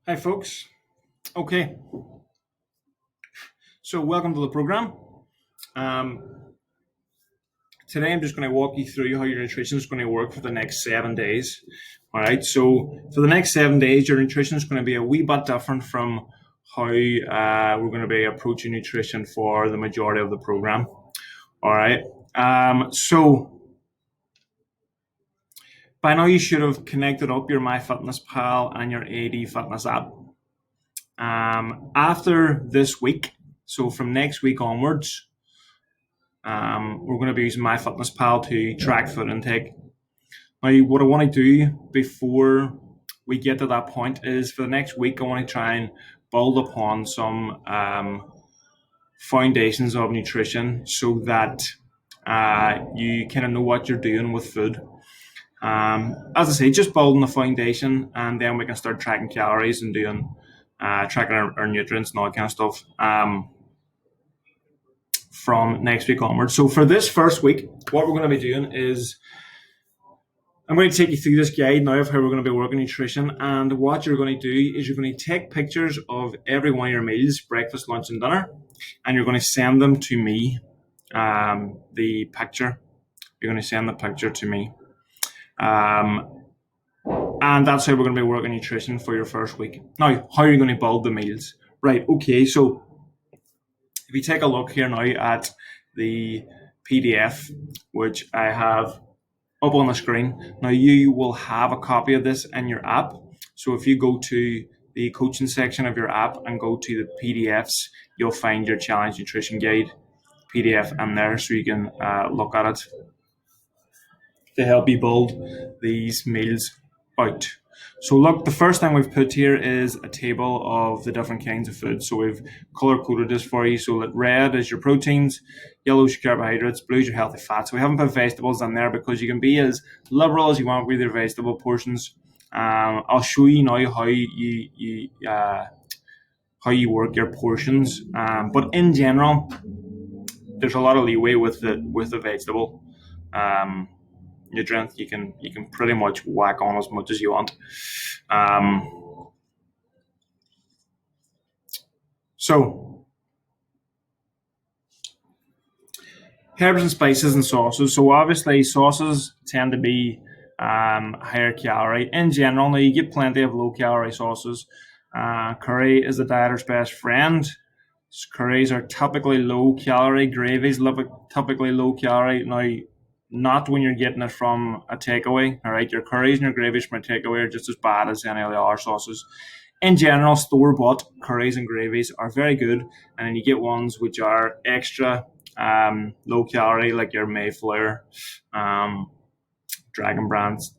Hi, folks. Okay, so welcome to the program. Um, Today, I'm just going to walk you through how your nutrition is going to work for the next 7 days. All right, so for the next 7 days, your nutrition is going to be a wee bit different from how we're going to be approaching nutrition for the majority of the program. All right, so by now, you should have connected up your MyFitnessPal and your AD Fitness app. After this week, so from next week onwards, we're going to be using MyFitnessPal to track food intake. Now, what I want to do before we get to that point is for the next week, I want to try and build upon some foundations of nutrition so that you kind of know what you're doing with food. As I say, just building the foundation, and then we can start tracking calories and doing tracking our nutrients and all that kind of stuff from next week onwards. So for this first week, what we're going to be doing is I'm going to take you through this guide now of how we're going to be working nutrition. And what you're going to do is you're going to take pictures of every one of your meals, breakfast, lunch, and dinner, and you're going to send them to me. The picture, you're going to send the picture to me. And that's how we're going to be working nutrition for your first week. Now, how are you going to build the meals? Right, okay, so if you take a look here now at the PDF, which I have up on the screen, now you will have a copy of this in your app. So if you go to the coaching section of your app and go to the PDFs, you'll find your Challenge Nutrition Guide PDF in there, so you can look at it to help you build these meals out. So look, the first thing we've put here is a table of the different kinds of food. So we've color-coded this for you. So that red is your proteins, yellow is your carbohydrates, blue is your healthy fats. We haven't put vegetables in there because you can be as liberal as you want with your vegetable portions. I'll show you now how you work your portions. But in general, there's a lot of leeway with the vegetable nutrient. You can pretty much whack on as much as you want. So herbs and spices and sauces. So obviously sauces tend to be higher calorie in general. Now you get plenty of low calorie sauces. Curry is the dieter's best friend. Curries are typically low calorie. Gravies typically low calorie. Now, not when you're getting it from a takeaway. All right, your curries and your gravies from a takeaway are just as bad as any of the other sauces. In general, store-bought curries and gravies are very good, and then you get ones which are extra low calorie, like your Mayflower, Dragon Brands,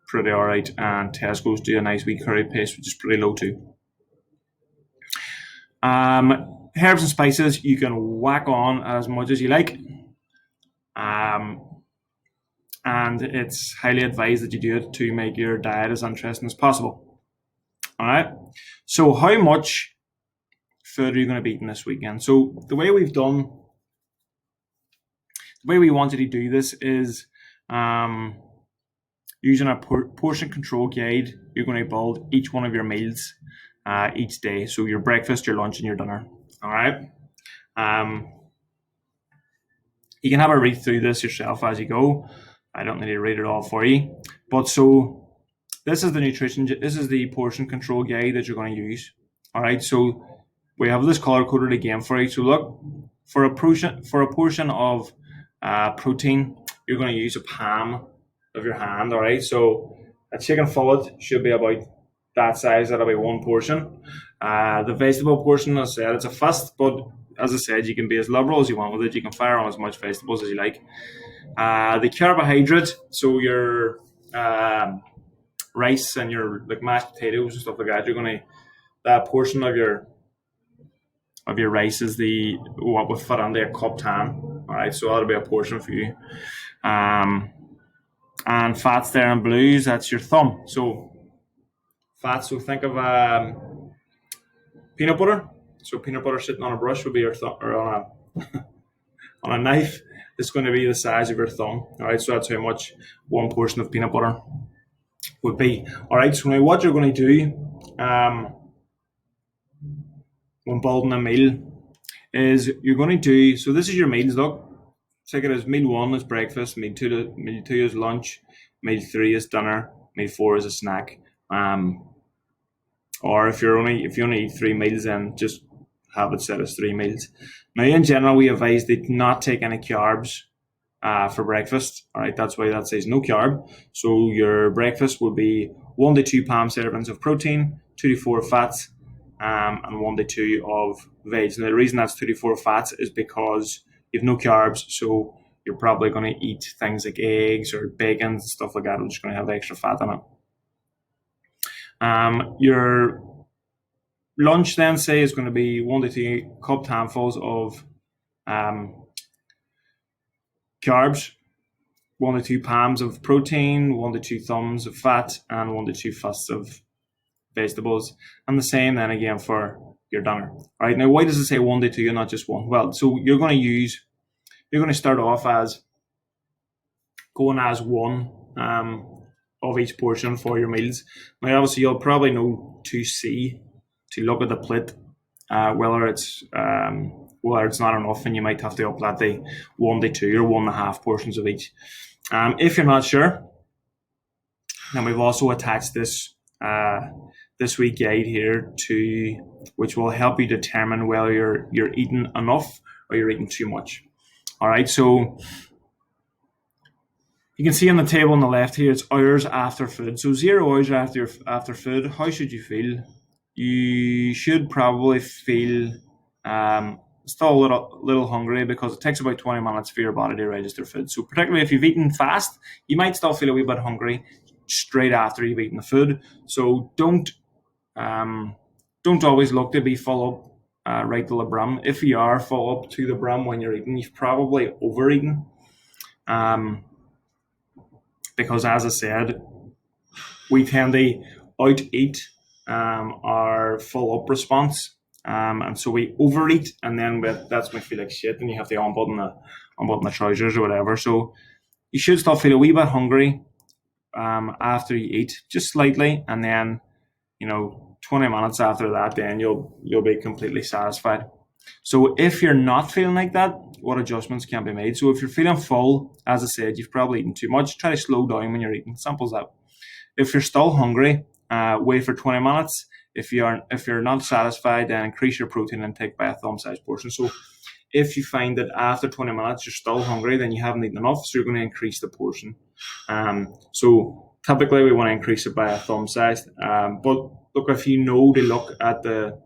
pretty alright, and Tesco's do a nice wee curry paste, which is pretty low too. Herbs and spices you can whack on as much as you like. And it's highly advised that you do it to make your diet as interesting as possible. All right. So how much food are you going to be eating this weekend? So the way we wanted to do this is using a portion control guide. You're going to build each one of your meals each day. So your breakfast, your lunch, and your dinner. All right. You can have a read through this yourself as you go. I don't need to read it all for you. But so this is the portion control guide that you're going to use. All right. So we have this color coded again for you. So look, for a portion of protein, you're going to use a palm of your hand. All right. So a chicken fillet should be about that size. That'll be one portion. The vegetable portion, as I said, it's a fist, but as I said, you can be as liberal as you want with it. You can fire on as much vegetables as you like. The carbohydrate, so your rice and your like mashed potatoes and stuff like that, that portion of your rice is what would fit under a cup tan. All right, so that'll be a portion for you. And fats there in blues, that's your thumb. So fats, so think of peanut butter. So peanut butter sitting on a brush would be your thumb, or on a knife. It's going to be the size of your thumb. All right, so that's how much one portion of peanut butter would be. All right, so now what you're going to do when building a meal is you're going to do, so this is your meals, look. Take it as meal 1 is breakfast, meal 2 is lunch, meal 3 is dinner, meal 4 is a snack. Or if you only eat 3 meals, then just have it set as 3 meals. Now, in general, we advise that not take any carbs for breakfast. All right, that's why that says no carb. So your breakfast will be 1 to 2 palm servings of protein, 2 to 4 fats, and 1 to 2 of veg. And the reason that's 2 to 4 fats is because you have no carbs, so you're probably going to eat things like eggs or bacon and stuff like that, which is going to have extra fat in it. Your lunch then, say, is going to be 1 to 2 cupped handfuls of carbs, 1 to 2 palms of protein, 1 to 2 thumbs of fat, and 1 to 2 fists of vegetables. And the same then again for your dinner. All right, now why does it say 1 to 2 and not just 1? Well, so you're going to start off as going as 1 of each portion for your meals. Now, obviously, you'll probably know to see, to look at the plate, whether it's not enough, and you might have to up that to 1 to 2 or 1.5 portions of each. If you're not sure, then we've also attached this wee guide here which will help you determine whether you're eating enough or you're eating too much. All right, so you can see on the table on the left here, it's hours after food. So 0 hours after food, how should you feel? You should probably feel still a little hungry, because it takes about 20 minutes for your body to register food. So particularly if you've eaten fast, you might still feel a wee bit hungry straight after you've eaten the food. So don't always look to be full up right to the brim. If you are full up to the brim when you're eating, you've probably overeaten. Because as I said, we tend to out-eat our full up response. And so we overeat, and then that's when we feel like shit, and you have to unbutton the trousers or whatever. So you should still feel a wee bit hungry after you eat, just slightly, and then 20 minutes after that, then you'll be completely satisfied. So if you're not feeling like that, what adjustments can be made? So if you're feeling full, as I said, you've probably eaten too much. Try to slow down when you're eating. Simple as that. If you're still hungry, wait for 20 minutes. If you're not satisfied, then increase your protein intake by a thumb-sized portion. So if you find that after 20 minutes you're still hungry, then you haven't eaten enough, so you're going to increase the portion. So typically we want to increase it by a thumb size. But look, if you know to look at the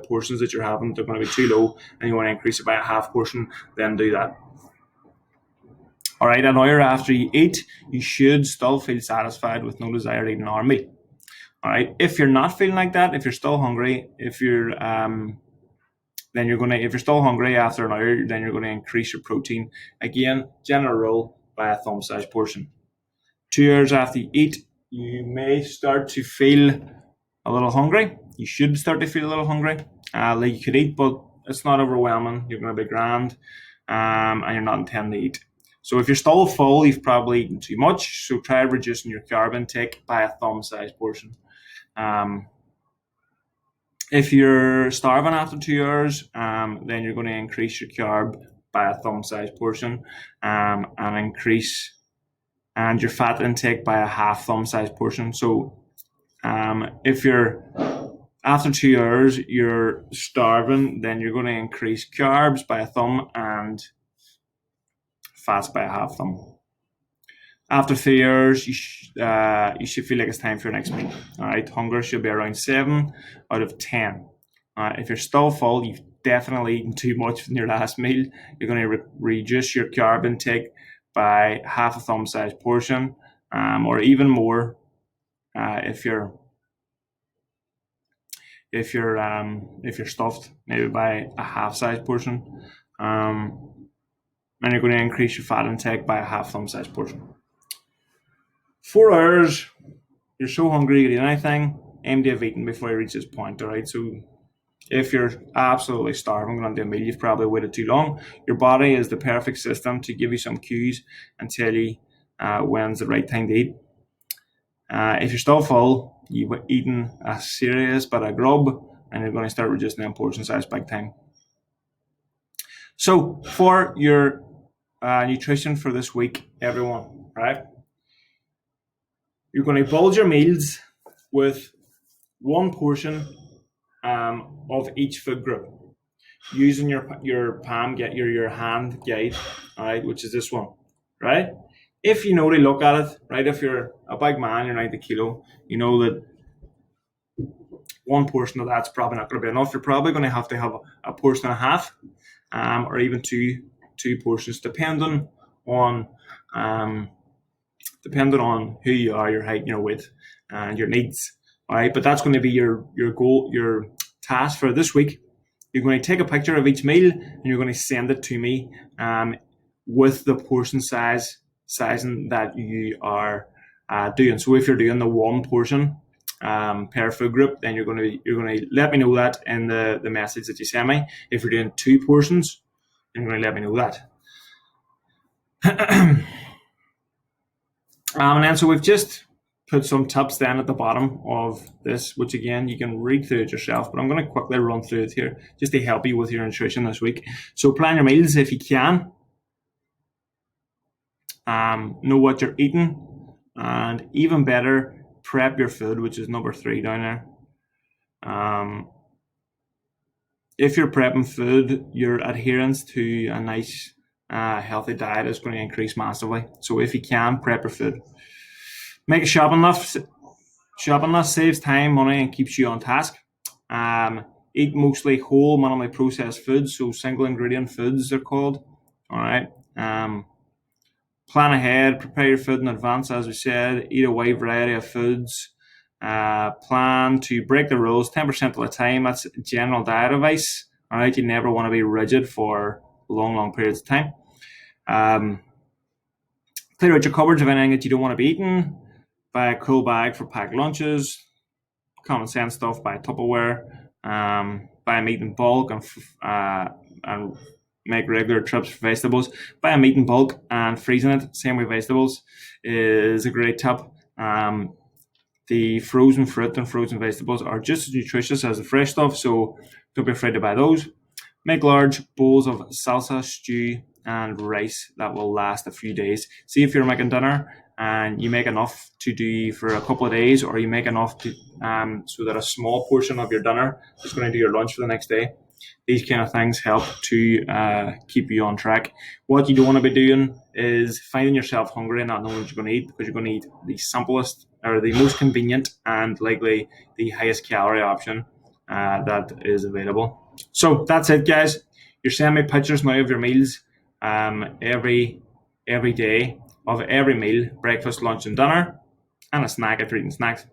portions that you're having, they're going to be too low, and you want to increase it by a half portion, then do that. All right, an hour after you eat, you should still feel satisfied with no desire to eat another meal. All right, if you're not feeling like that, if you're still hungry, if you're still hungry after an hour, then you're going to increase your protein. Again, general rule, by a thumb-sized portion. 2 hours after you eat, you may start to feel a little hungry. You should start to feel a little hungry. Like you could eat, but it's not overwhelming. You're going to be grand, and you're not intending to eat. So if you're still full, you've probably eaten too much. So try reducing your carb intake by a thumb-sized portion. If you're starving after 2 hours, then you're going to increase your carb by a thumb-sized portion, and your fat intake by a half thumb-sized portion. So if you're after 2 hours you're starving, then you're going to increase carbs by a thumb and fats by a half thumb. After 3 hours, you should feel like it's time for your next meal. All right, hunger should be around 7 out of 10. If you're still full, you've definitely eaten too much in your last meal. You're going to reduce your carb intake by half a thumb-sized portion, or even more if you're stuffed, maybe by a half-sized portion. And you're going to increase your fat intake by a half thumb-sized portion. 4 hours, you're so hungry you can eat anything. Aim to have eaten before you reach this point. All right, so if you're absolutely starving going into a meal, you've probably waited too long. Your body is the perfect system to give you some cues and tell you when's the right time to eat. If you're still full, you've eaten a serious bit of grub, and you're going to start reducing the portion size big time. So for your nutrition for this week, everyone, right? You're going to bulge your meals with one portion of each food group, using your palm, your hand guide, all right, which is this one, right? If you know to look at it, right, if you're a big man, you're 90 kilo, you know that one portion of that's probably not going to be enough. You're probably going to have a portion and a half, or even two portions, depending on who you are, your height, and your weight, and your needs. All right, but that's going to be your goal, your task for this week. You're going to take a picture of each meal and you're going to send it to me with the portion sizing that you are doing. So if you're doing the one portion per food group, then you're going to let me know that in the message that you send me. If you're doing two portions, you're going to let me know that. And then so we've just put some tips then at the bottom of this, which again, you can read through it yourself, but I'm going to quickly run through it here just to help you with your nutrition this week. So plan your meals if you can. Know what you're eating, and even better, prep your food, which is number 3 down there. If you're prepping food, your adherence to a nice healthy diet is going to increase massively. So if you can, prep your food. Make a shopping list. Shopping list saves time, money, and keeps you on task. Eat mostly whole, minimally processed foods, so single ingredient foods they're called. All right. Plan ahead, prepare your food in advance, as we said. Eat a wide variety of foods. Plan to break the rules 10% of the time. That's general diet advice. All right. You never want to be rigid for long periods of time. Clear out your cupboards of anything that you don't want to be eating. Buy a cool bag for packed lunches. Common sense stuff, buy Tupperware. Buy a meat in bulk and make regular trips for vegetables. Buy a meat in bulk and freezing it, same with vegetables, is a great tip. The frozen fruit and frozen vegetables are just as nutritious as the fresh stuff, so don't be afraid to buy those. Make large bowls of salsa, stew, and rice that will last a few days. See if you're making dinner and you make enough to do for a couple of days, or you make enough to so that a small portion of your dinner is going to do your lunch for the next day. These kind of things help to keep you on track. What you don't want to be doing is finding yourself hungry and not knowing what you're going to eat, because you're going to eat the simplest or the most convenient and likely the highest calorie option that is available. So that's it, guys. You're sending me pictures now of your meals every day of every meal, breakfast, lunch, and dinner, and a snack if you're eating snacks.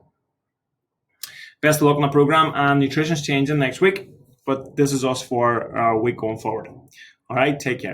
Best of luck in the program, and nutrition's changing next week, but this is us for our week going forward. All right, take care.